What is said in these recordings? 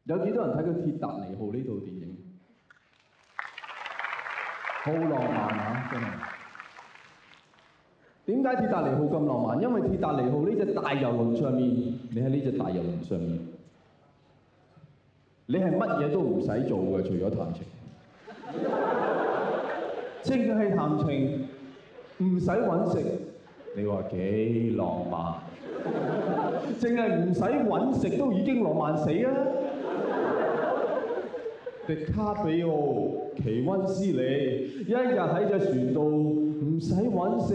有幾多人睇過《鐵達尼號》呢套電影？好浪漫啊，真係！點解鐵達尼號咁浪漫？因為鐵達尼號呢隻大遊輪上面，你喺呢隻大遊輪上面，你係乜嘢都唔使做嘅，除咗談情。淨係談情，唔使揾食，你話幾浪漫？淨係唔使揾食都已經浪漫死啦！迪卡比奧、奇溫斯利，一日喺隻船度唔使揾食，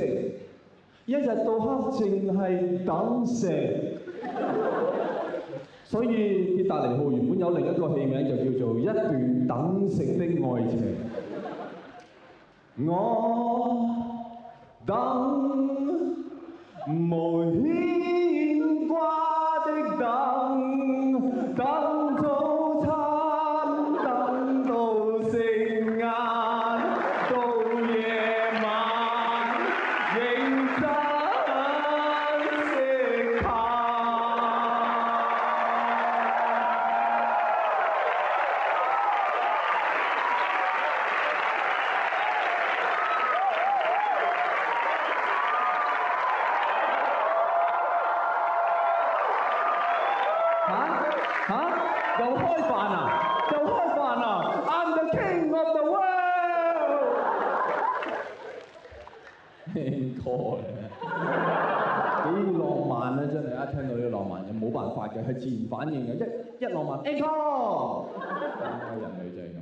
一日到黑淨係等食。所以鐵達尼號原本有另一個戲名就叫做《一段等食的愛情》。我等無牽掛的等，等早餐，等到食晏，到夜晚，認真食飯。又開飯啊！又開飯啊 ！I'm the king of the world。Encore 幾浪漫啊！真係一聽到呢個浪漫，又冇辦法嘅，係自然反應嘅。一浪漫 Encore。人類就係咁。